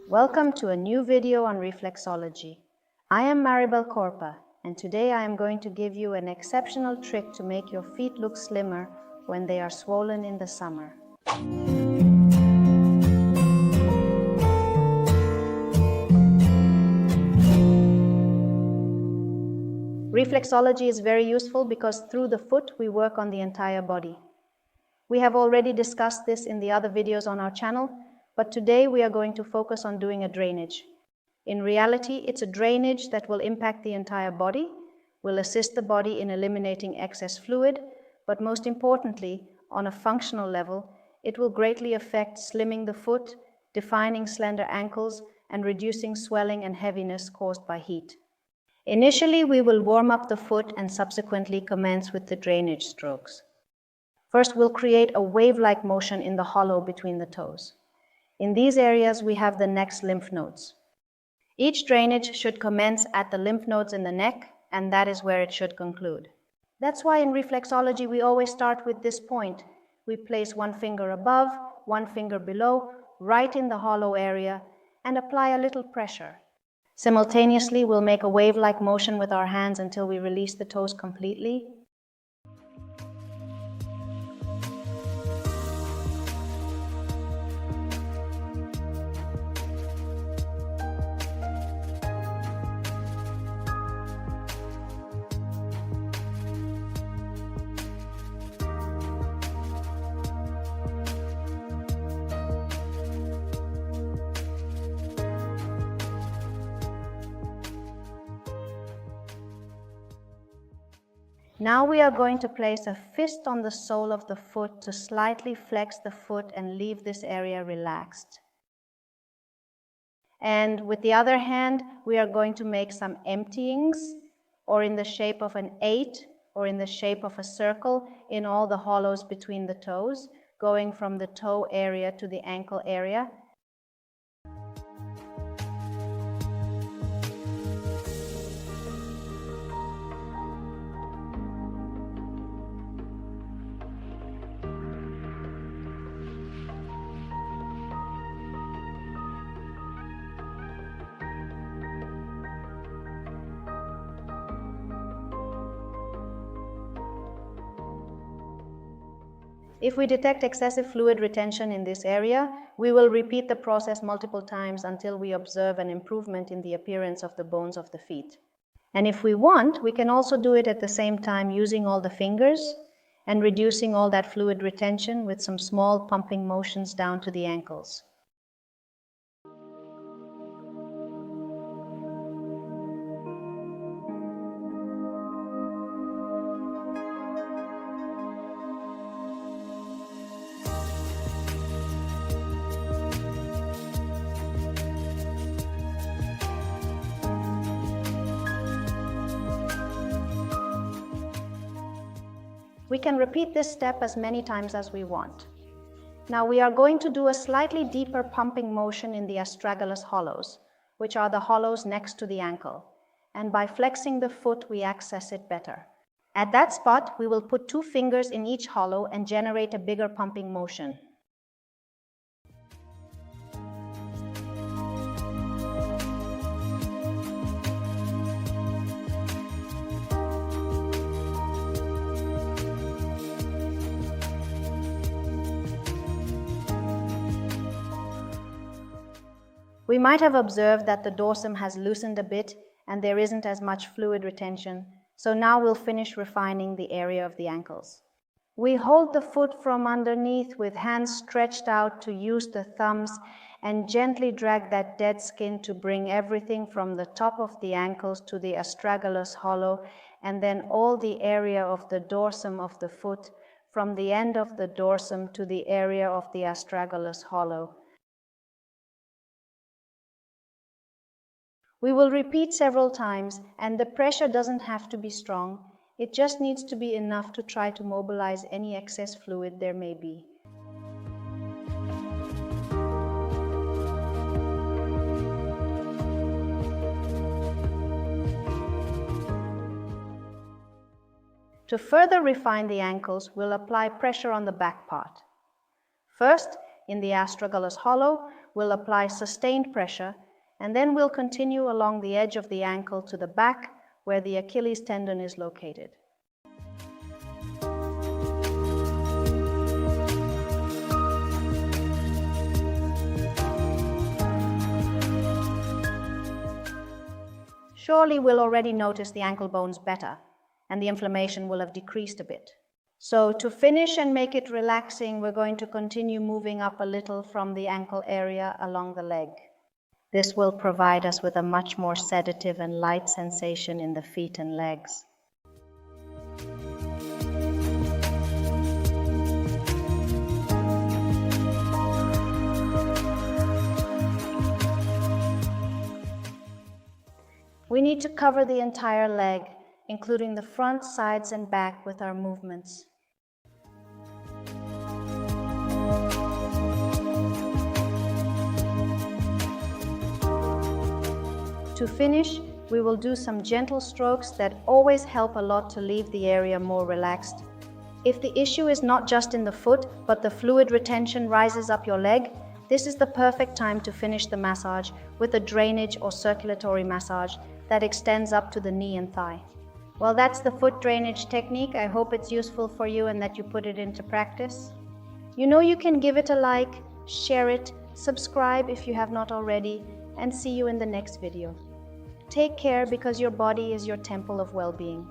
Welcome to a new video on reflexology. I am Maribel Corpa, and today I am going to give you an exceptional trick to make your feet look slimmer when they are swollen in the summer. Reflexology is very useful because through the foot we work on the entire body. We have already discussed this in the other videos on our channel, but today we are going to focus on doing a drainage. In reality, it's a drainage that will impact the entire body, will assist the body in eliminating excess fluid, but most importantly, on a functional level, it will greatly affect slimming the foot, defining slender ankles, and reducing swelling and heaviness caused by heat. Initially, we will warm up the foot and subsequently commence with the drainage strokes. First, we'll create a wave-like motion in the hollow between the toes. In these areas, we have the neck's lymph nodes. Each drainage should commence at the lymph nodes in the neck, and that is where it should conclude. That's why in reflexology, we always start with this point. We place one finger above, one finger below, right in the hollow area, and apply a little pressure. Simultaneously, we'll make a wave-like motion with our hands until we release the toes completely. Now we are going to place a fist on the sole of the foot to slightly flex the foot and leave this area relaxed. And with the other hand, we are going to make some emptyings, or in the shape of an 8, or in the shape of a circle in all the hollows between the toes, going from the toe area to the ankle area. If we detect excessive fluid retention in this area, we will repeat the process multiple times until we observe an improvement in the appearance of the bones of the feet. And if we want, we can also do it at the same time using all the fingers and reducing all that fluid retention with some small pumping motions down to the ankles. We can repeat this step as many times as we want. Now we are going to do a slightly deeper pumping motion in the astragalus hollows, which are the hollows next to the ankle. And by flexing the foot, we access it better. At that spot, we will put 2 fingers in each hollow and generate a bigger pumping motion. We might have observed that the dorsum has loosened a bit and there isn't as much fluid retention, so now we'll finish refining the area of the ankles. We hold the foot from underneath with hands stretched out to use the thumbs and gently drag that dead skin to bring everything from the top of the ankles to the astragalus hollow and then all the area of the dorsum of the foot from the end of the dorsum to the area of the astragalus hollow. We will repeat several times, and the pressure doesn't have to be strong. It just needs to be enough to try to mobilize any excess fluid there may be. To further refine the ankles, we'll apply pressure on the back part. First, in the astragalus hollow, we'll apply sustained pressure, and then we'll continue along the edge of the ankle to the back where the Achilles tendon is located. Surely we'll already notice the ankle bones better, and the inflammation will have decreased a bit. So to finish and make it relaxing, we're going to continue moving up a little from the ankle area along the leg. This will provide us with a much more sedative and light sensation in the feet and legs. We need to cover the entire leg, including the front, sides, and back with our movements. To finish, we will do some gentle strokes that always help a lot to leave the area more relaxed. If the issue is not just in the foot, but the fluid retention rises up your leg, this is the perfect time to finish the massage with a drainage or circulatory massage that extends up to the knee and thigh. Well, that's the foot drainage technique. I hope it's useful for you and that you put it into practice. You know you can give it a like, share it, subscribe if you have not already, and see you in the next video. Take care, because your body is your temple of well-being.